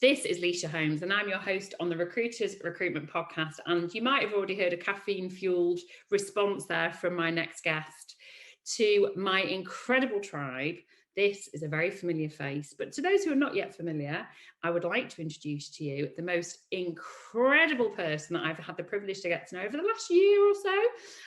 This is Leisha Holmes, and I'm your host on the Recruiters Recruitment podcast. And you might have already heard a caffeine-fueled response there from my next guest. To my incredible tribe, this is a very familiar face. But to those who are not yet familiar, I would like to introduce to you the most incredible person that I've had the privilege to get to know over the last year or so.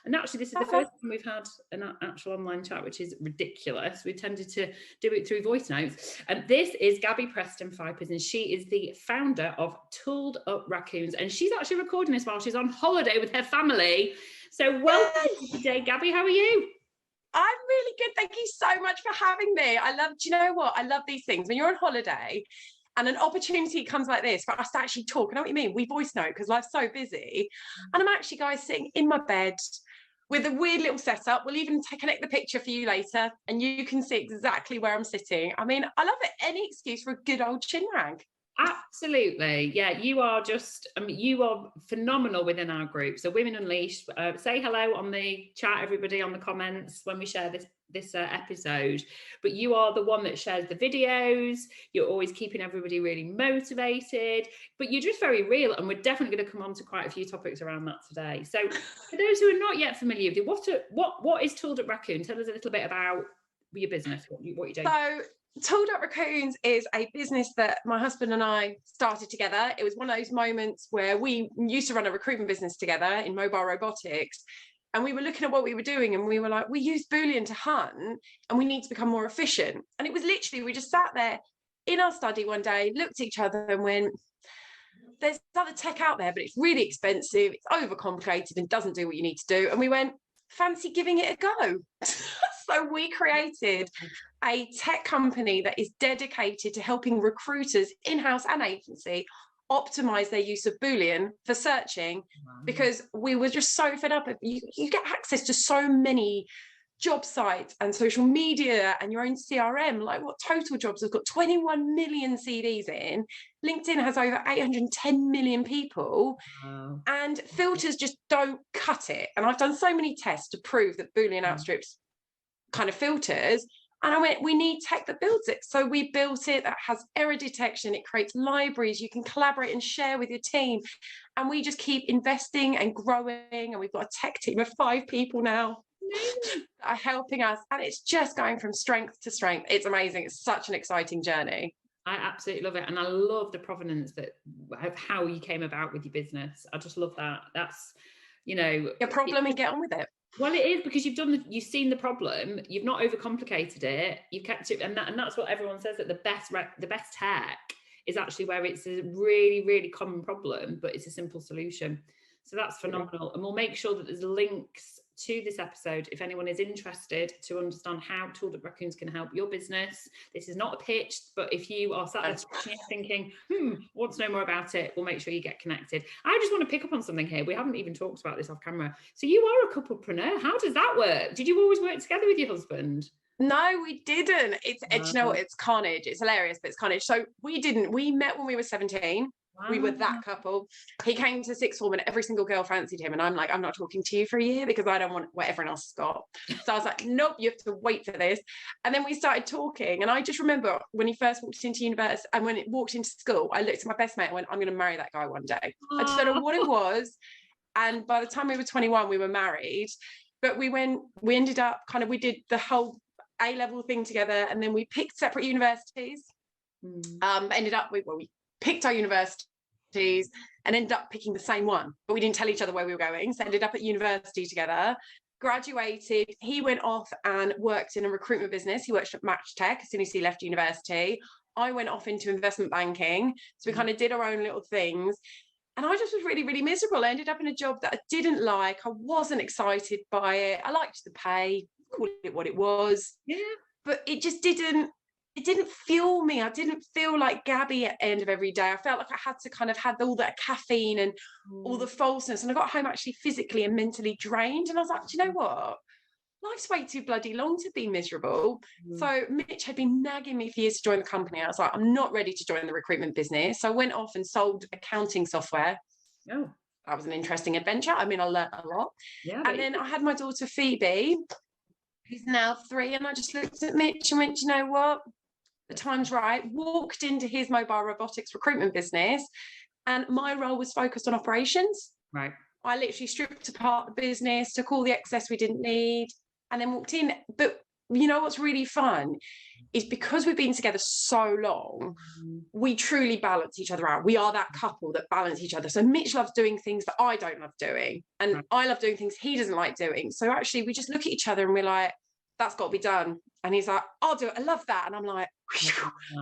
And actually, this is the first time we've had an actual online chat, which is ridiculous. We tended to do it through voice notes. And this is Gabi Preston-Phypers, and she is the founder of Tooled Up Raccoons. And she's actually recording this while she's on holiday with her family. So welcome today, Gabi. How are you? I'm really good. Thank you so much for having me. Do you know what? I love these things. When you're on holiday and an opportunity comes like this for us to actually talk, I know what you mean. We voice note because life's so busy. And I'm actually, guys, sitting in my bed with a weird little setup. We'll even connect the picture for you later and you can see exactly where I'm sitting. I mean, I love it. Any excuse for a good old chin wag. Absolutely. Yeah, you are just, you are phenomenal within our group. So Women Unleashed, say hello on the chat, everybody, on the comments when we share this episode. But you are the one that shares the videos. You're always keeping everybody really motivated, but you're just very real. And we're definitely going to come on to quite a few topics around that today. So for those who are not yet familiar with you, what is Tooled Up Raccoon? Tell us a little bit about your business, what you're doing. So Tooled Up Recruitment is a business that my husband and I started together. It was one of those moments where we used to run a recruitment business together in mobile robotics. And we were looking at what we were doing and we were like, we use Boolean to hunt and we need to become more efficient. And it was literally, we just sat there in our study one day, looked at each other and went, there's other tech out there, but it's really expensive. It's overcomplicated and doesn't do what you need to do. And we went, fancy giving it a go. So we created a tech company that is dedicated to helping recruiters in-house and agency optimize their use of Boolean for searching, because we were just so fed up. You get access to so many job sites and social media and your own CRM, like what Total Jobs has got 21 million CVs in. LinkedIn has over 810 million people. Wow. And filters just don't cut it. And I've done so many tests to prove that Boolean outstrips kind of filters. And I went, we need tech that builds it. So we built it that has error detection. It creates libraries. You can collaborate and share with your team. And we just keep investing and growing. And we've got a tech team of 5 people now that are helping us. And it's just going from strength to strength. It's amazing. It's such an exciting journey. I absolutely love it. And I love the provenance of how you came about with your business. I just love that. That's, your problem and get on with it. Well, it is, because you've seen the problem, you've not overcomplicated it, you've kept it, and that's what everyone says, that the best tech is actually where it's a really, really common problem, but it's a simple solution. So that's phenomenal. And we'll make sure that there's links to this episode if anyone is interested to understand how Tooled Up Raccoons can help your business. This is not a pitch, but if you are sat there thinking, want to know more about it, we'll make sure you get connected. I just want to pick up on something here. We haven't even talked about this off camera. So you are a couplepreneur. How does that work? Did you always work together with your husband? No, we didn't. You know what? It's carnage. It's hilarious, but it's carnage. So we didn't. We met when we were 17. Wow. We were that couple. He came to sixth form and every single girl fancied him. And I'm like, I'm not talking to you for a year because I don't want what everyone else has got. So I was like, nope, you have to wait for this. And then we started talking. And I just remember when he first walked into university and when it walked into school, I looked at my best mate and went, I'm going to marry that guy one day. I just don't know what it was. And by the time we were 21, we were married. But we ended up we did the whole A-level thing together. And then we picked separate universities. We picked our universities and ended up picking the same one, but we didn't tell each other where we were going. So ended up at university together, graduated. He went off and worked in a recruitment business. He worked at RecTec as soon as he left university. I went off into investment banking. So we kind of did our own little things. And I just was really, really miserable. I ended up in a job that I didn't like. I wasn't excited by it. I liked the pay, call it what it was. Yeah. But it just didn't fuel me. I didn't feel like Gabi at the end of every day. I felt like I had to kind of have all that caffeine and all the falseness. And I got home actually physically and mentally drained. And I was like, do you know what? Life's way too bloody long to be miserable. So Mitch had been nagging me for years to join the company. I was like, I'm not ready to join the recruitment business. So I went off and sold accounting software. Oh, that was an interesting adventure. I mean, I learned a lot. Yeah, and then I had my daughter Phoebe, who's now 3. And I just looked at Mitch and went, you know what? the time's right, walked into his mobile robotics recruitment business, and my role was focused on operations. Right. I literally stripped apart the business, took all the excess we didn't need, and then walked in. But you know what's really fun is because we've been together so long, we truly balance each other out. We are that couple that balance each other. So Mitch loves doing things that I don't love doing, and I love doing things he doesn't like doing. So actually we just look at each other and we're like, that's got to be done. And he's like, I'll do it. I love that. And I'm like,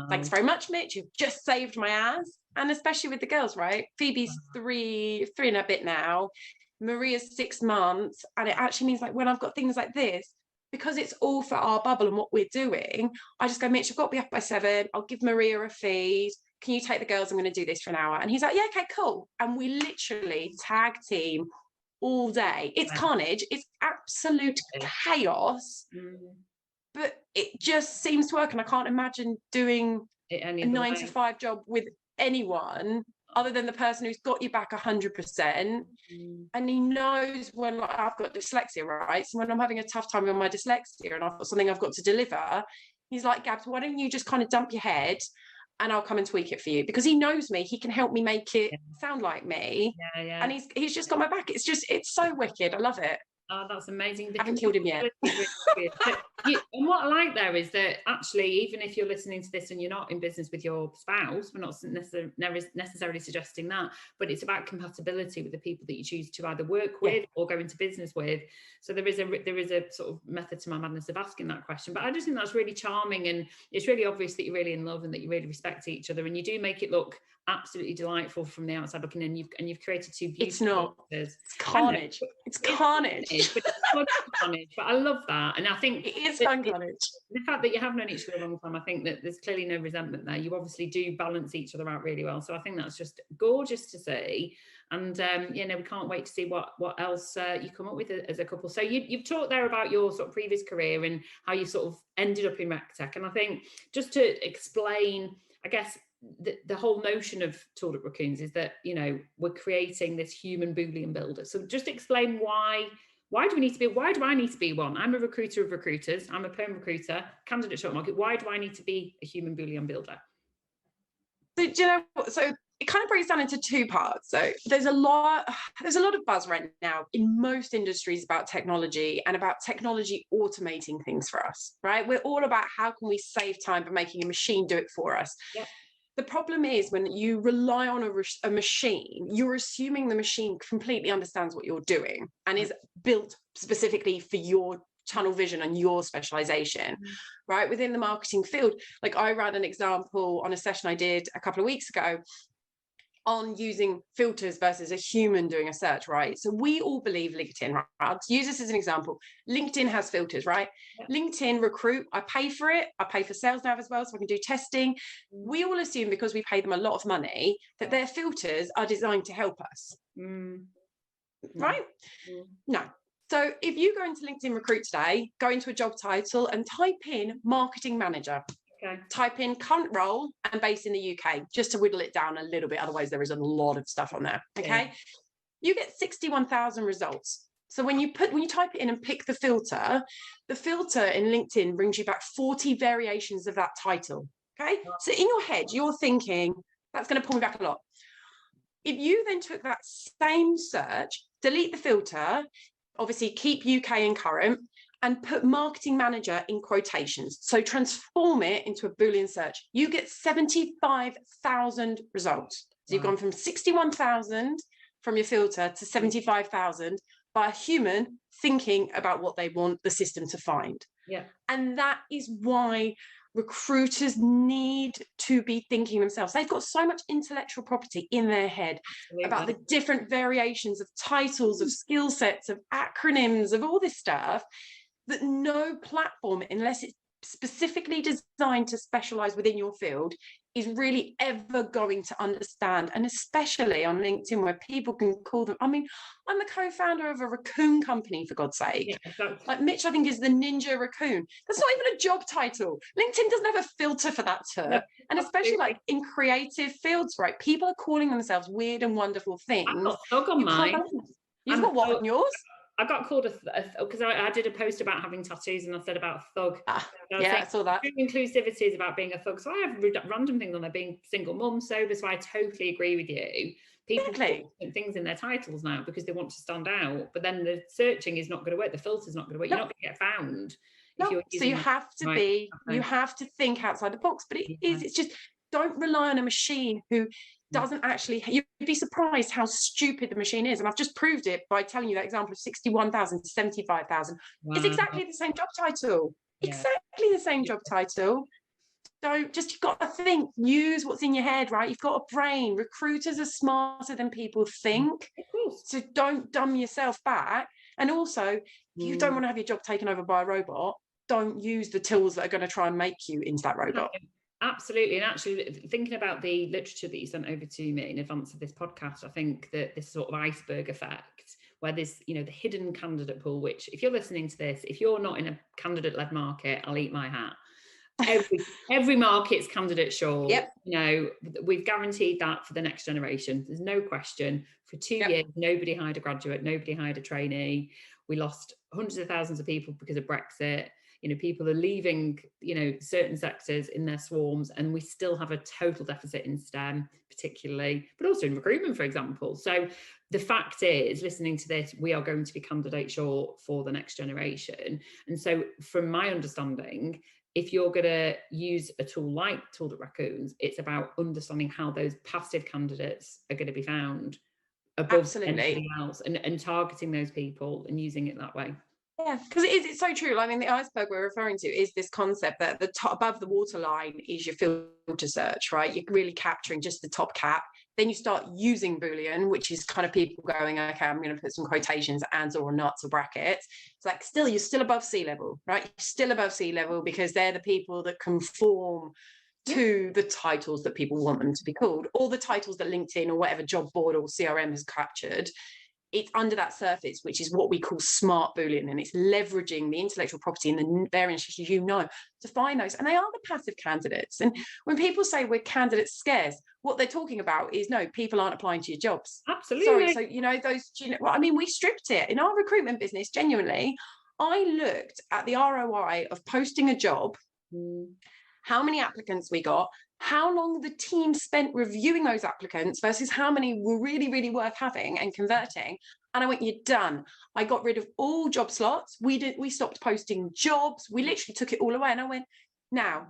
thanks very much, Mitch. You've just saved my ass. And especially with the girls, right? Phoebe's three and a bit now. Maria's 6 months. And it actually means like when I've got things like this, because it's all for our bubble and what we're doing, I just go, Mitch, I've got to be up by 7. I'll give Maria a feed. Can you take the girls? I'm going to do this for an hour. And he's like, yeah, okay, cool. And we literally tag team all day. It's carnage. It's absolute chaos. But it just seems to work. And I can't imagine doing a 9-to-5 job with anyone other than the person who's got you back 100%. And he knows when, like, I've got dyslexia, right? So when I'm having a tough time with my dyslexia and I've got something I've got to deliver, he's like, Gabs, why don't you just kind of dump your head and I'll come and tweak it for you? Because he knows me, he can help me make it sound like me. And he's just got my back. It's so wicked. I love it. Oh, that's amazing. I haven't killed him yet. And what I like there is that actually, even if you're listening to this and you're not in business with your spouse, we're not necessarily suggesting that, but it's about compatibility with the people that you choose to either work with or go into business with. So there is a sort of method to my madness of asking that question. But I just think that's really charming, and it's really obvious that you're really in love and that you really respect each other, and you do make it look absolutely delightful from the outside looking in. You've created 2 beautiful. It's not. It's carnage. It's carnage. But it's fun carnage. But I love that, and I think it is fun carnage. The fact that you have known each other a long time, I think that there's clearly no resentment there. You obviously do balance each other out really well. So I think that's just gorgeous to see. And we can't wait to see what else you come up with as a couple. So you've talked there about your sort of previous career and how you sort of ended up in RecTec. And I think just to explain, I guess, the whole notion of Tooled Up Raccoons is that, we're creating this human Boolean builder. So just explain why do I need to be one? I'm a recruiter of recruiters. I'm a perm recruiter, candidate short market. Why do I need to be a human Boolean builder? So, do you know what? So it kind of breaks down into 2 parts. So there's a lot of buzz right now in most industries about technology and about technology automating things for us, right? We're all about how can we save time by making a machine do it for us. Yep. The problem is when you rely on a machine, you're assuming the machine completely understands what you're doing and is built specifically for your tunnel vision and your specialization, right? Within the marketing field, like I ran an example on a session I did a couple of weeks ago on using filters versus a human doing a search, right? So we all believe LinkedIn, right? I'll use this as an example. LinkedIn has filters, right? Yeah. LinkedIn Recruit, I pay for it. I pay for Sales Nav as well, so I can do testing. We all assume because we pay them a lot of money that their filters are designed to help us, right? No. So if you go into LinkedIn Recruit today, go into a job title and type in marketing manager. Okay. Type in current role and based in the UK, just to whittle it down a little bit. Otherwise, there is a lot of stuff on there. Okay. Yeah. You get 61,000 results. So when you type it in and pick the filter in LinkedIn brings you back 40 variations of that title. Okay. So in your head, you're thinking, that's going to pull me back a lot. If you then took that same search, delete the filter, obviously keep UK and current, and put marketing manager in quotations. So transform it into a Boolean search. You get 75,000 results. So you've gone from 61,000 from your filter to 75,000 by a human thinking about what they want the system to find. Yeah. And that is why recruiters need to be thinking themselves. They've got so much intellectual property in their head about the different variations of titles, of skill sets, of acronyms, of all this stuff, that no platform, unless it's specifically designed to specialize within your field, is really ever going to understand. And especially on LinkedIn, where people can call them, I mean, I'm the co-founder of a raccoon company, for God's sake. Yeah, exactly. Like Mitch, I think, is the ninja raccoon. That's not even a job title. LinkedIn doesn't have a filter for that term. No, and especially like in creative fields, right? People are calling themselves weird and wonderful things. I've got dog on mine. You've got what on yours? I got called because I did a post about having tattoos, and I said about thug. I saw that. Inclusivity is about being a thug. So I have random things on there, being single mum, sober. So I totally agree with you. People put things in their titles now because they want to stand out, but then the searching is not going to work. The filter's not going to work. You're not going to get found. So you have to you have to think outside the box. But it's just, don't rely on a machine who doesn't actually, you'd be surprised how stupid the machine is. And I've just proved it by telling you that example of 61,000 to 75,000. Wow. It's exactly the same job title. Exactly the same job title. So you've got to think, use what's in your head, right? You've got a brain. Recruiters are smarter than people think. So don't dumb yourself back. And also, if you don't want to have your job taken over by a robot, don't use the tools that are going to try and make you into that robot. Absolutely. And actually, thinking about the literature that you sent over to me in advance of this podcast, I think that this sort of iceberg effect, where there's, the hidden candidate pool, which if you're listening to this, if you're not in a candidate-led market, I'll eat my hat. Every market's candidate short. We've guaranteed that for the next generation. There's no question. For 2 years, nobody hired a graduate, nobody hired a trainee. We lost hundreds of thousands of people because of Brexit. People are leaving, certain sectors in their swarms, and we still have a total deficit in STEM, particularly, but also in recruitment, for example. So the fact is, listening to this, we are going to be candidate short for the next generation. And so from my understanding, if you're going to use a tool like Tooled Up Raccoons, it's about understanding how those passive candidates are going to be found above anything else, and targeting those people and using it that way. Yeah, because it's so true. I mean, the iceberg we're referring to is this concept that the top, above the waterline is your filter search, right? You're really capturing just the top cap. Then you start using Boolean, which is kind of people going, okay, I'm going to put some quotations, ands or nuts or brackets. It's like, you're still above sea level, right? You're still above sea level because they're the people that conform to the titles that people want them to be called, or the titles that LinkedIn or whatever job board or CRM has captured. It's under that surface, which is what we call smart Boolean, and it's leveraging the intellectual property and the variants, to find those. And they are the passive candidates. And when people say we're candidate scarce, what they're talking about is, no, people aren't applying to your jobs. Absolutely. Sorry. So, we stripped it. In our recruitment business, genuinely, I looked at the ROI of posting a job, how many applicants we got, how long the team spent reviewing those applicants versus how many were really, really worth having and converting. And I went, you're done. I got rid of all job slots. We stopped posting jobs. We literally took it all away. And I went, now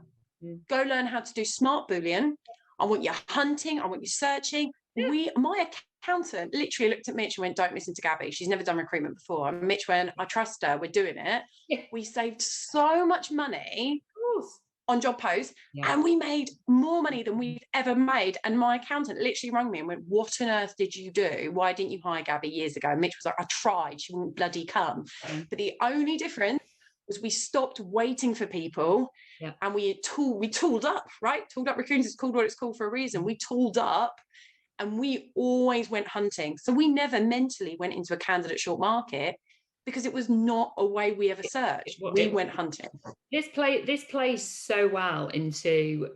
go learn how to do smart Boolean. I want you hunting. I want you searching. My accountant literally looked at Mitch and went, don't listen to Gabi. She's never done recruitment before. And Mitch went, I trust her. We're doing it. Yeah. We saved so much money on job posts, and we made more money than we've ever made. And my accountant literally rang me and went, what on earth did you do? Why didn't you hire Gabi years ago? And Mitch was like, I tried, she wouldn't bloody come. But the only difference was we stopped waiting for people, and we tooled up, right? Tooled Up Raccoons is called what it's called for a reason. We tooled up, and we always went hunting. So we never mentally went into a candidate short market, because it was not a way we ever searched. We went hunting. This plays so well into,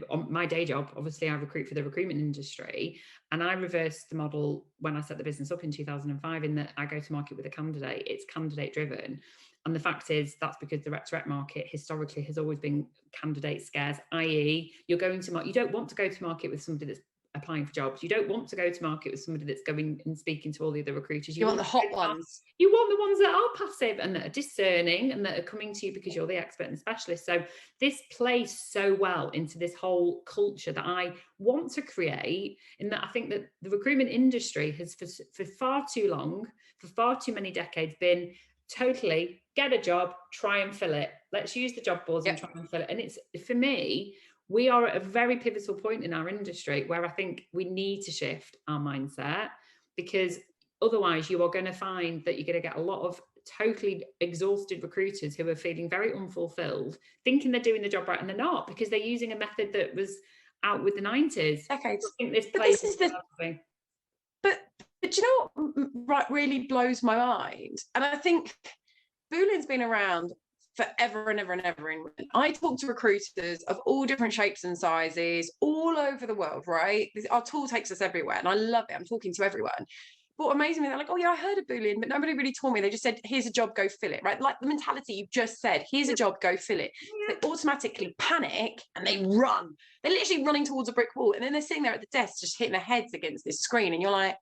on my day job. Obviously, I recruit for the recruitment industry, and I reversed the model when I set the business up in 2005, in that I go to market with a candidate. It's candidate driven. And the fact is, that's because the rec market historically has always been candidate scarce, i.e. you don't want to go to market with somebody that's applying for jobs. You don't want to go to market with somebody that's going and speaking to all the other recruiters. You want the hot ones. You want the ones that are passive and that are discerning and that are coming to you because you're the expert and specialist. So this plays so well into this whole culture that I want to create, in that I think that the recruitment industry has for far too long, for far too many decades, been totally get a job, try and fill it. Let's use the job boards and try and fill it. And it's, for me, we are at a very pivotal point in our industry where I think we need to shift our mindset, because otherwise you are going to find that you're going to get a lot of totally exhausted recruiters who are feeling very unfulfilled, thinking they're doing the job right, and they're not, because they're using a method that was out with the 90s. Decades. I think this plays. But you know what really blows my mind? And I think Boolean's been around forever and ever and ever. I talk to recruiters of all different shapes and sizes all over the world, right? Our tool takes us everywhere, and I love it. I'm talking to everyone. but amazingly, they're like, oh yeah, I heard of Boolean, but nobody really taught me. They just said, here's a job, go fill it, right? Like the mentality you've just said, here's a job, go fill it. Yeah. They automatically panic and they run. They're literally running towards a brick wall. And then they're sitting there at the desk, just hitting their heads against this screen. And you're like,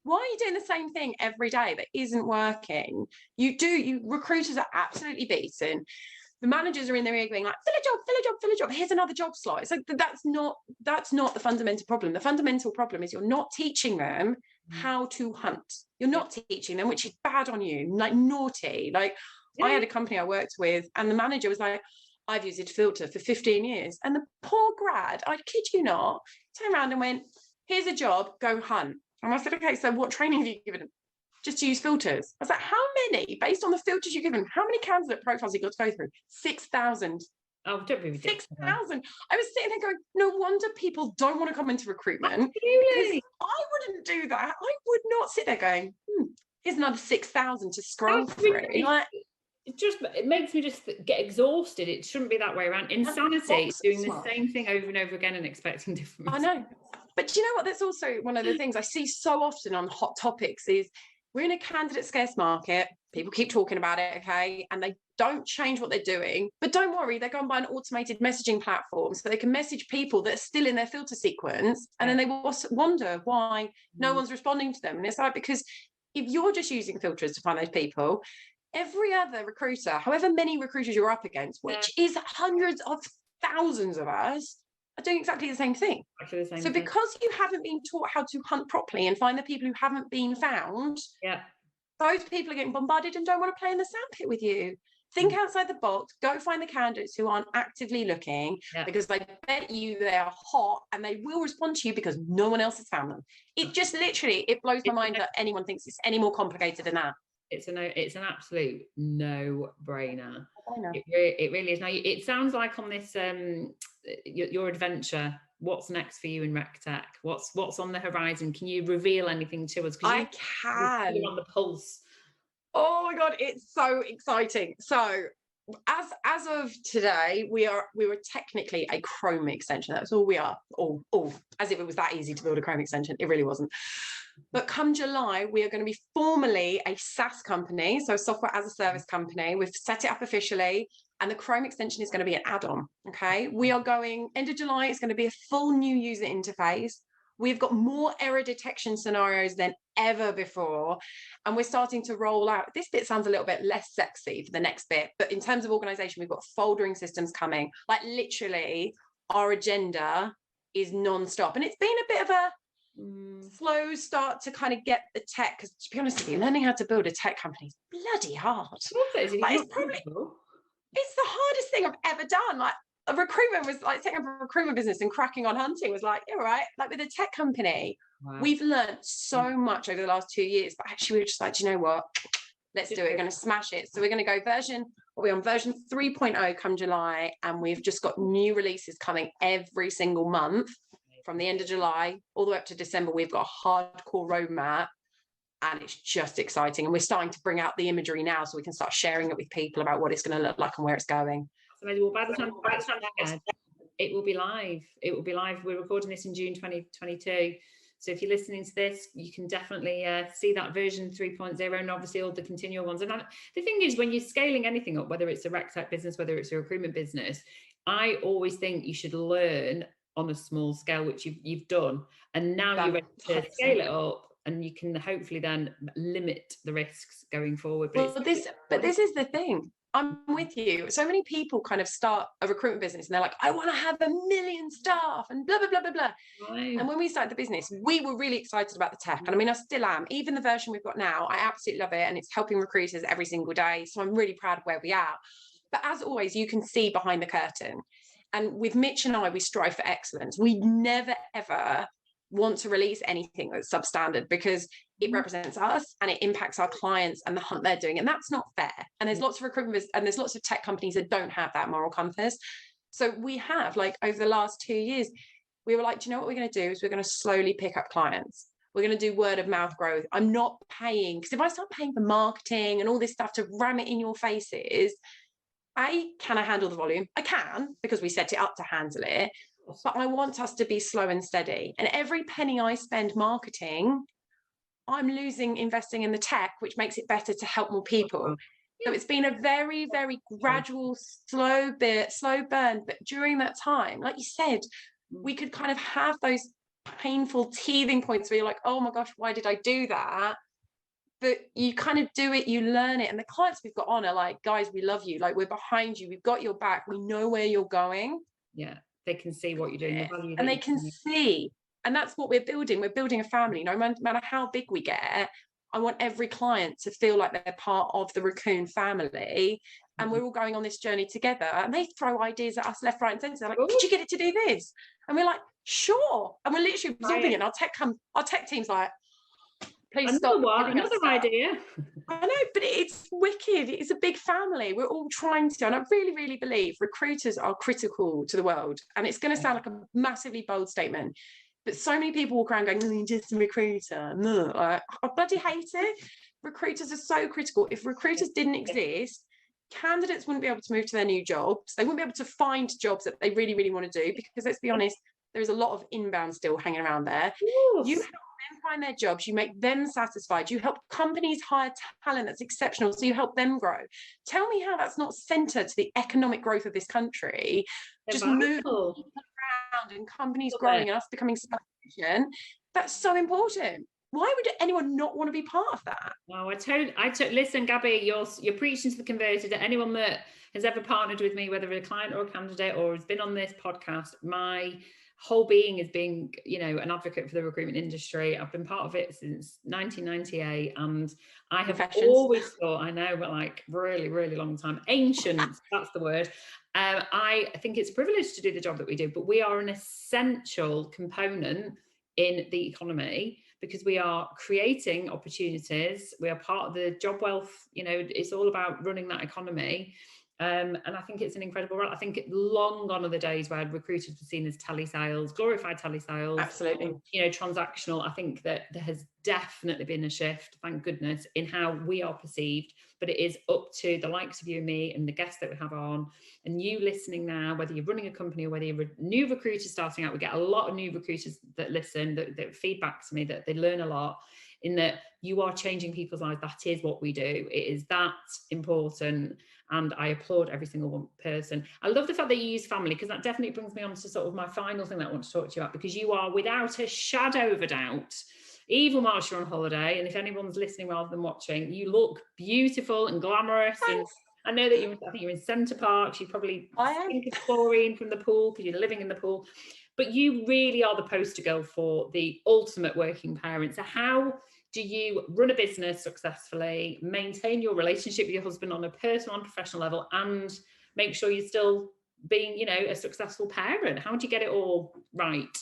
why are you doing the same thing every day that isn't working? Recruiters are absolutely beaten. The managers are in their ear going like, fill a job, fill a job, fill a job. Here's another job slot. It's like, that's not the fundamental problem. The fundamental problem is you're not teaching them how to hunt. You're not teaching them, which is bad on you, like naughty. Like I had a company I worked with and the manager was like, I've used a filter for 15 years. And the poor grad, I kid you not, turned around and went, here's a job, go hunt. And I said, okay, so what training have you given them? Just to use filters. I was like, how many, based on the filters you've given, how many candidate profiles you got to go through? 6,000. Oh, don't be ridiculous. 6,000. I was sitting there going, no wonder people don't want to come into recruitment. Absolutely. I wouldn't do that. I would not sit there going, here's another 6,000 to scroll through. Like, it makes me just get exhausted. It shouldn't be that way around. Insanity, doing the same thing over and over again and expecting different results. I know. But do you know what? That's also one of the things I see so often on hot topics is we're in a candidate scarce market. People keep talking about it, okay? And they don't change what they're doing. But don't worry, they're going by an automated messaging platform so they can message people that are still in their filter sequence. And then they wonder why no one's responding to them. And it's like, because if you're just using filters to find those people, every other recruiter, however many recruiters you're up against, which is hundreds of thousands of us, are doing exactly the same thing. So because you haven't been taught how to hunt properly and find the people who haven't been found, those people are getting bombarded and don't want to play in the sandpit with you. Think outside the box, go find the candidates who aren't actively looking, because I bet you they are hot and they will respond to you because no one else has found them. It just literally, it blows my mind that anyone thinks it's any more complicated than that. It's an absolute no-brainer. It really is. Now, it sounds like on this your adventure, what's next for you in RecTec? What's on the horizon? Can you reveal anything to us? I can. You're on the pulse. Oh my God, it's so exciting. So as of today, we were technically a Chrome extension. That's all we are. All as if it was that easy to build a Chrome extension. It really wasn't. But come July, we are going to be formally a SaaS company, so software as a service company. We've set it up officially, and the Chrome extension is going to be an add-on. Okay, we are going end of July. It's going to be a full new user interface. We've got more error detection scenarios than ever before. And we're starting to roll out. This bit sounds a little bit less sexy for the next bit, but in terms of organization, we've got foldering systems coming. Like literally, our agenda is non-stop. And it's been a bit of a slow start to kind of get the tech, because to be honest with you, learning how to build a tech company is bloody hard. It's the hardest thing I've ever done. Like, a recruitment was like setting up a recruitment business and cracking on hunting was like, all right, like with a tech company, we've learned so much over the last 2 years, but actually we were just like, do you know what? Let's do it. We're going to smash it. So we're going to go we're on version 3.0 come July, and we've just got new releases coming every single month from the end of July all the way up to December. We've got a hardcore roadmap, and it's just exciting. And we're starting to bring out the imagery now so we can start sharing it with people about what it's going to look like and where it's going. Well, by the time it will be live. It will be live. We're recording this in June 2022. So if you're listening to this, you can definitely see that version 3.0 and obviously all the continual ones. And the thing is, when you're scaling anything up, whether it's a RecTec business, whether it's a recruitment business, I always think you should learn on a small scale, which you've done. And now you're ready to scale it up, and you can hopefully then limit the risks going forward. But this is the thing. I'm with you. So many people kind of start a recruitment business and they're like, I want to have 1 million staff and blah, blah, blah, blah, blah. Right. And when we started the business, we were really excited about the tech. And I mean, I still am. Even the version we've got now, I absolutely love it. And it's helping recruiters every single day. So I'm really proud of where we are. But as always, you can see behind the curtain. And with Mitch and I, we strive for excellence. We never, ever want to release anything that's substandard, because it represents us and it impacts our clients and the hunt they're doing. And that's not fair. And there's lots of recruitment and there's lots of tech companies that don't have that moral compass. So we have, like, over the last 2 years, we were like, do you know what we're going to do is we're going to slowly pick up clients. We're going to do word of mouth growth. I'm not paying, because if I start paying for marketing and all this stuff to ram it in your faces, can I handle the volume? I can, because we set it up to handle it. But I want us to be slow and steady. And every penny I spend marketing, I'm losing investing in the tech, which makes it better to help more people. So it's been a very, very gradual, slow burn. But during that time, like you said, we could kind of have those painful teething points where you're like, oh my gosh, why did I do that? But you kind of do it, you learn it. And the clients we've got on are like, guys, we love you. Like, we're behind you. We've got your back. We know where you're going. Yeah. They can see what you're doing. The value and they can see. And that's what we're building. We're building a family. No matter how big we get, I want every client to feel like they're part of the Raccoon family. And we're all going on this journey together. And they throw ideas at us left, right, and centre. They're like, did you get it to do this? And we're like, sure. And we're literally absorbing it. And our tech team's like, please stop. Another idea. I know, but it's wicked. It's a big family. We're all trying to, and I really, really believe recruiters are critical to the world. And it's going to sound like a massively bold statement, but so many people walk around going, you're just a recruiter. No, I bloody hate it. Recruiters are so critical. If recruiters didn't exist, candidates wouldn't be able to move to their new jobs. They wouldn't be able to find jobs that they really, really want to do, because let's be honest, there's a lot of inbound still hanging around there. You help them find their jobs, you make them satisfied, you help companies hire talent that's exceptional, so you help them grow. Tell me how that's not centre to the economic growth of this country. Just moving people around and companies growing and us becoming self-sufficient. That's so important. Why would anyone not want to be part of that? Wow, listen, Gabi, you're preaching to the converted. Anyone that has ever partnered with me, whether a client or a candidate or has been on this podcast, my whole being is being, an advocate for the recruitment industry. I've been part of it since 1998, and I have always thought, I know, but like really, really long time, ancient, that's the word. I think it's a privilege to do the job that we do, but we are an essential component in the economy, because we are creating opportunities. We are part of the job wealth. It's all about running that economy. And I think it's an incredible role. I think long gone are the days where recruiters were seen as telesales, glorified telesales. Absolutely. Transactional. I think that there has definitely been a shift, thank goodness, in how we are perceived. But it is up to the likes of you and me and the guests that we have on, and you listening now, whether you're running a company or whether you're a new recruiter starting out. We get a lot of new recruiters that listen, that feedback to me, that they learn a lot, in that you are changing people's lives. That is what we do. It is that important. And I applaud every single one person. I love the fact that you use family, because that definitely brings me on to sort of my final thing that I want to talk to you about, because you are, without a shadow of a doubt, even whilst you're on holiday, and if anyone's listening rather than watching, you look beautiful and glamorous. Thanks. And I know that I think you're in Centre Parks. You probably think of chlorine from the pool because you're living in the pool. But you really are the poster girl for the ultimate working parent. So how do you run a business successfully, maintain your relationship with your husband on a personal and professional level, and make sure you're still being, a successful parent? How do you get it all right?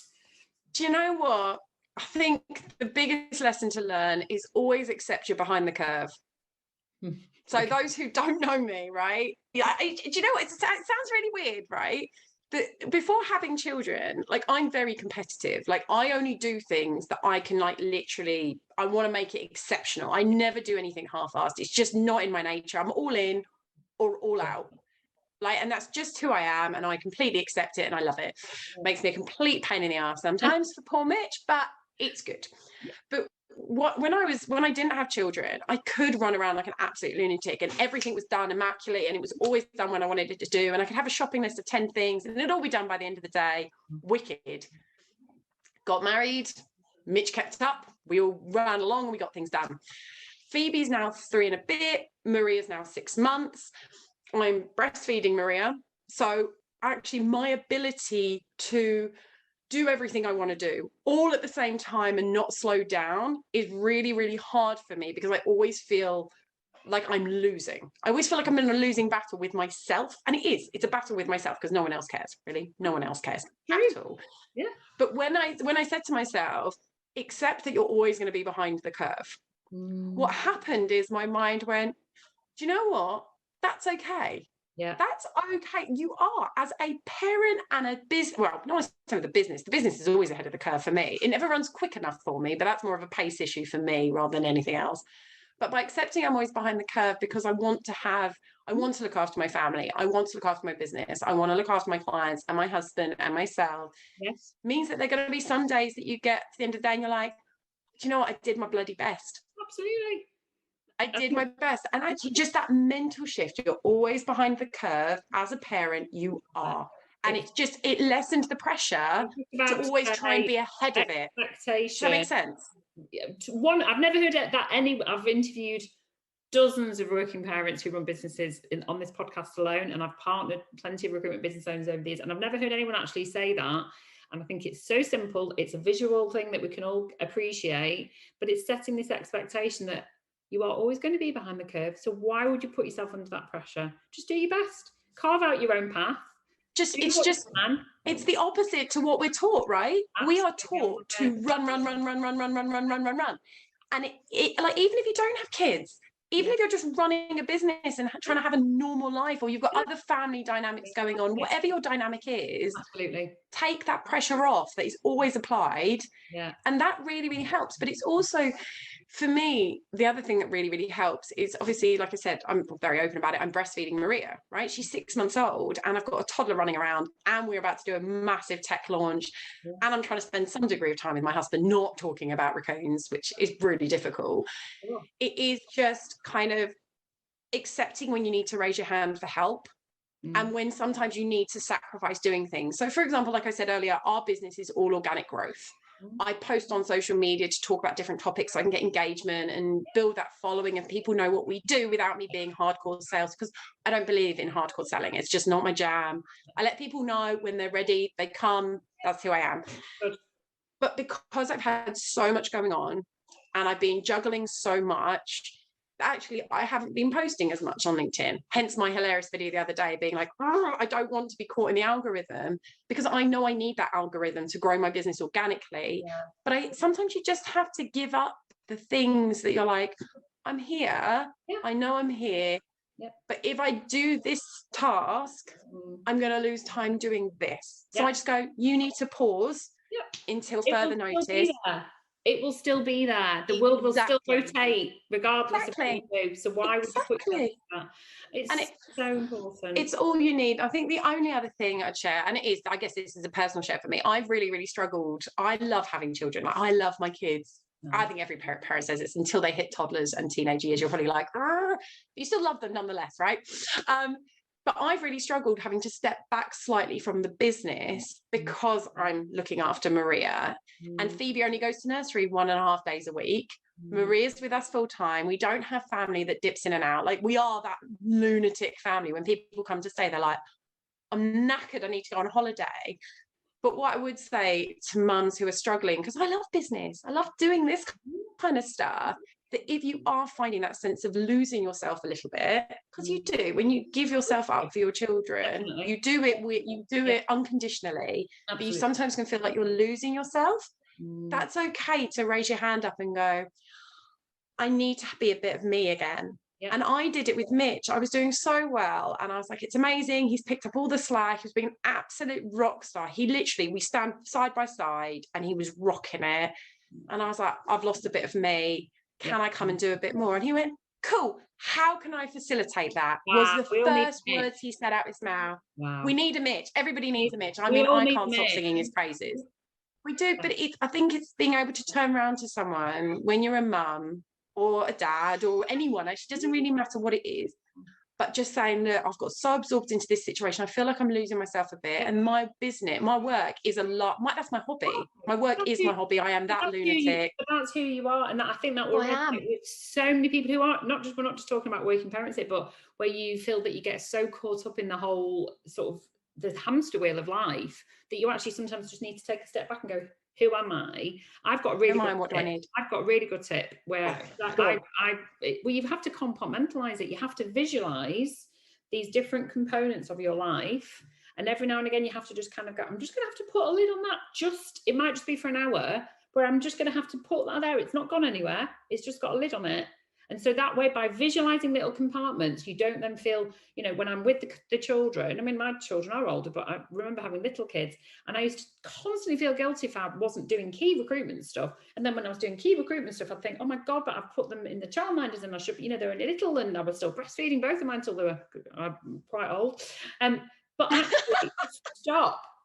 Do you know what? I think the biggest lesson to learn is always accept you're behind the curve. So those who don't know me, right? Yeah, do you know what? It sounds really weird, right? But before having children, like, I'm very competitive. Like, I only do things that I can, like, literally, I want to make it exceptional. I never do anything half-assed. It's just not in my nature. I'm all in or all out. Like, and that's just who I am, and I completely accept it, and I love it. Makes me a complete pain in the ass sometimes for poor Mitch, but it's good. But when I didn't have children, I could run around like an absolute lunatic, and everything was done immaculate, and it was always done when I wanted it to do, and I could have a shopping list of 10 things, and it'd all be done by the end of the day. Wicked. Got married, Mitch kept up, we all ran along, and we got things done. Phoebe's now 3 and a bit, Maria's now 6 months. I'm breastfeeding Maria, so actually my ability to do everything I want to do all at the same time and not slow down is really, really hard for me, because I always feel like I'm losing. I always feel like I'm in a losing battle with myself. And it's a battle with myself, because no one else cares, really. No one else cares at all. Yeah. But when I said to myself, accept that you're always going to be behind the curve, what happened is my mind went, do you know what? That's okay. Yeah, that's okay. You are, as a parent and a business, well, not necessarily the business is always ahead of the curve for me. It never runs quick enough for me, but that's more of a pace issue for me rather than anything else. But by accepting I'm always behind the curve, because I want to look after my family, I want to look after my business, I want to look after my clients and my husband and myself. Yes. Means that there are going to be some days that you get to the end of the day and you're like, you know what? I did my bloody best. Absolutely. I did my best. And actually just that mental shift, you're always behind the curve. As a parent, you are. And it lessened the pressure to always try and be ahead of it. Does that make sense? One, I've never heard that I've interviewed dozens of working parents who run businesses on this podcast alone, and I've partnered plenty of recruitment business owners over these, and I've never heard anyone actually say that. And I think it's so simple. It's a visual thing that we can all appreciate, but it's setting this expectation that you are always going to be behind the curve. So why would you put yourself under that pressure? Just do your best. Carve out your own path. It's the opposite to what we're taught, right? Absolutely. We are taught to run. And it like, even if you don't have kids, even if you're just running a business and trying to have a normal life, or you've got other family dynamics going on, whatever your dynamic is, absolutely, take that pressure off that is always applied. And that really, really helps. But it's also, for me, the other thing that really, really helps is, obviously, like I said, I'm very open about it. I'm breastfeeding Maria, right? She's 6 months old and I've got a toddler running around, and we're about to do a massive tech launch. And I'm trying to spend some degree of time with my husband, not talking about raccoons, which is really difficult. It is just kind of accepting when you need to raise your hand for help. And when sometimes you need to sacrifice doing things. So, for example, like I said earlier, our business is all organic growth. I post on social media to talk about different topics so I can get engagement and build that following, and people know what we do without me being hardcore sales, because I don't believe in hardcore selling. It's just not my jam. I let people know when they're ready, they come. That's who I am. But because I've had so much going on and I've been juggling so much, actually I haven't been posting as much on LinkedIn. Hence my hilarious video the other day being like, I don't want to be caught in the algorithm, because I know I need that algorithm to grow my business organically. But sometimes you just have to give up the things that you're like, I'm here, I know I'm here, but if I do this task, I'm going to lose time doing this. So I just go, you need to pause until further notice. It will still be there. The world will still rotate regardless of what you do. So why would you put yourself in that? It's so important. It's all you need. I think the only other thing I'd share, and it is, I guess this is a personal share for me, I've really, really struggled. I love having children. Like, I love my kids. I think every parent says it's until they hit toddlers and teenage years. You're probably like, you still love them nonetheless, right? But I've really struggled having to step back slightly from the business because I'm looking after Maria. And Phoebe only goes to nursery 1.5 days a week. Maria's with us full time. We don't have family that dips in and out. Like, we are that lunatic family. When people come to stay, they're like, I'm knackered, I need to go on holiday. But what I would say to mums who are struggling, because I love business, I love doing this kind of stuff, that if you are finding that sense of losing yourself a little bit, because you do, when you give yourself up for your children, you do it unconditionally, but you sometimes can feel like you're losing yourself. That's okay to raise your hand up and go, I need to be a bit of me again. And I did it with Mitch. I was doing so well, and I was like, it's amazing. He's picked up all the slack. He's being an absolute rock star. We stand side by side, and he was rocking it. And I was like, I've lost a bit of me. Can I come and do a bit more? And he went, cool. How can I facilitate that? Was the first words he said out his mouth. We need a Mitch. Everybody needs a Mitch. I mean, I can't stop singing his praises. We do, but I think it's being able to turn around to someone when you're a mum or a dad or anyone. It doesn't really matter what it is. But just saying that I've got so absorbed into this situation, I feel like I'm losing myself a bit. And my business, my work is a lot. That's my hobby. My work is my hobby. I am that lunatic. That's who you are. And I think that will resonate with so many people who are we're not just talking about working parents here, but where you feel that you get so caught up in the whole sort of the hamster wheel of life that you actually sometimes just need to take a step back and go, who am I? I've got a really good tip. I've got a really good tip where you have to compartmentalize it. You have to visualize these different components of your life. And every now and again, you have to just kind of go, I'm just going to have to put a lid on that. It might just be for an hour, where I'm just going to have to put that there. It's not gone anywhere. It's just got a lid on it. And so that way, by visualizing little compartments, you don't then feel, when I'm with the children, I mean, my children are older, but I remember having little kids, and I used to constantly feel guilty if I wasn't doing key recruitment stuff. And then when I was doing key recruitment stuff, I'd think, oh my God, but I've put them in the childminders, and I should, they're only little, and I was still breastfeeding both of mine until they were quite old. But actually,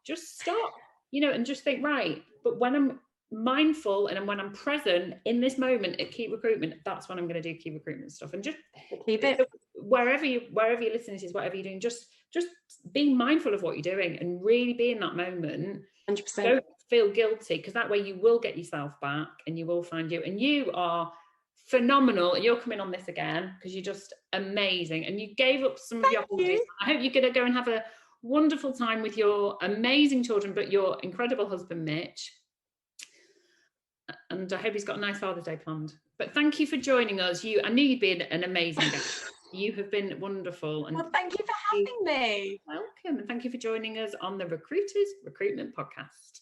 just stop, and just think, right, but when I'm mindful, and when I'm present in this moment at Keep Recruitment, that's when I'm going to do Keep Recruitment stuff. And just keep it wherever you're listening to this, whatever you're doing, just being mindful of what you're doing and really be in that moment. 100%. Don't feel guilty, because that way you will get yourself back and you will find you. And you are phenomenal, and you're coming on this again because you're just amazing, and you gave up some of your holidays. I hope you're going to go and have a wonderful time with your amazing children, but your incredible husband Mitch, and I hope he's got a nice Father's Day planned. But thank you for joining us. I knew you'd be an amazing guest. You have been wonderful, and well, thank you for having me. Welcome, and thank you for joining us on the Recruiters Recruitment Podcast.